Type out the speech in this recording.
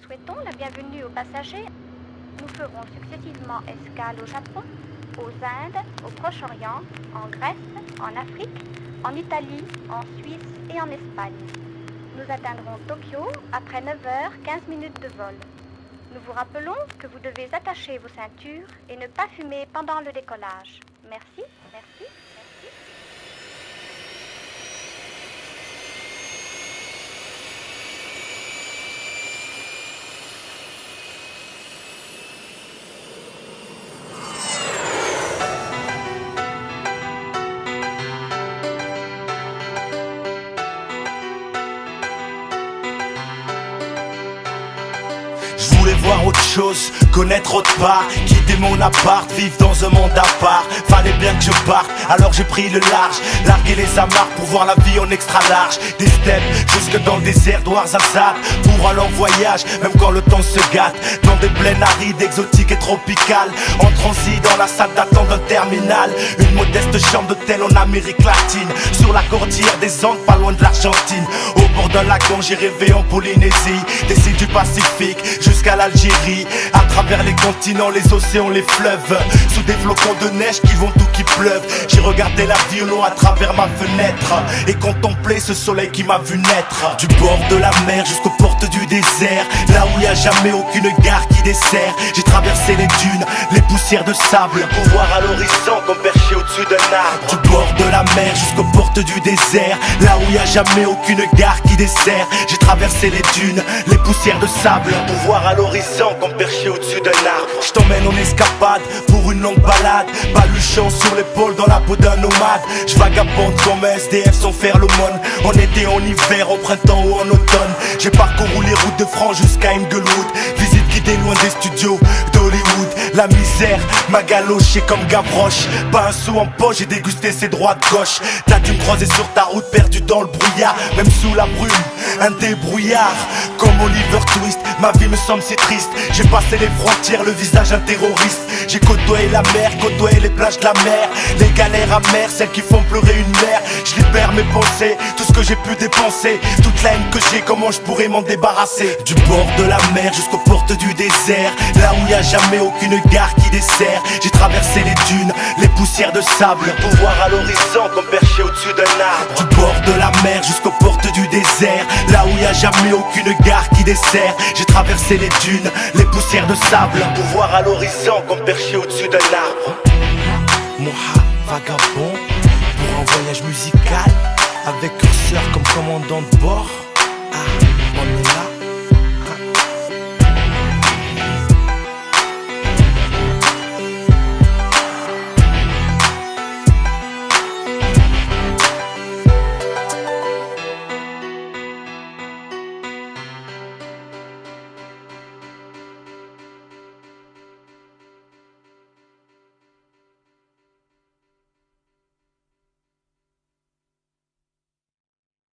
souhaitons la bienvenue aux passagers. Nous ferons successivement escale au Japon, aux Indes, au Proche-Orient, en Grèce, en Afrique, en Italie, en Suisse et en Espagne. Nous atteindrons Tokyo après 9h, 15 minutes de vol. Nous vous rappelons que vous devez attacher vos ceintures et ne pas fumer pendant le décollage. Merci, merci, merci. Je voulais voir autre chose, connaître autre part, quitter mon appart, vivre dans un monde à part. Fallait bien que je parte, alors j'ai pris le large, largué les amarres pour voir la vie en extra large. Des steppes jusque dans le désert d'Ouarzazate, pour un long voyage, même quand le temps se gâte. Dans des plaines arides, exotiques et tropicales, en transit dans la salle d'attente d'un terminal. Une modeste chambre d'hôtel en Amérique latine, sur la cordillère des Andes, pas loin de l'Argentine. Au bord d'un lac dont j'ai rêvé en Polynésie, des îles du Pacifique jusqu'à l'Algérie, à travers les continents, les océans, les fleuves, sous des flocons de neige qui vont tout qui pleuve. J'ai regardé la vie au loin à travers ma fenêtre et contemplé ce soleil qui m'a vu naître. Du bord de la mer jusqu'aux portes du désert, là où y a jamais aucune gare qui dessert. J'ai traversé les dunes, les poussières de sable, pour voir à l'horizon comme perché au-dessus d'un arbre. Du bord de la mer jusqu'aux portes du désert, là où y a jamais aucune gare qui dessert. J'ai traversé les dunes, les poussières de sable, pour voir à l'horizon comme perché au-dessus d'un arbre. Je t'emmène en escapade pour une longue balade, baluchant sur l'épaule dans la peau d'un nomade. Je vagabonde comme un SDF sans faire l'aumône, en été, en hiver, en printemps ou en automne. J'ai parcouru les routes de France jusqu'à Inglewood, visite guidée loin des studios d'Hollywood. La misère m'a galoché comme Gavroche, pas un sou en poche, j'ai dégusté ses droits de gauche. T'as dû me croiser sur ta route, perdu dans le brouillard, même sous la brume, un débrouillard. Comme Oliver Twist, ma vie me semble si triste. J'ai passé les frontières, le visage un terroriste. J'ai côtoyé la mer, côtoyé les plages de la mer, les galères amères, celles qui font pleurer une mère. Je libère mes pensées, tout ce que j'ai pu dépenser, toute la haine que j'ai, comment je pourrais m'en débarrasser. Du bord de la mer jusqu'aux portes du désert, là où y a jamais aucune gare qui dessert. J'ai traversé les dunes, les poussières de sable, pour voir à l'horizon comme perché au-dessus d'un arbre. Du bord de la mer jusqu'aux portes du désert, là où y a jamais aucune gare qui dessert. J'ai traversé les dunes, les poussières de sable, pour voir à l'horizon comme perché au-dessus d'un arbre. Moha, vagabond, pour un voyage musical, avec curseur comme commandant de bord.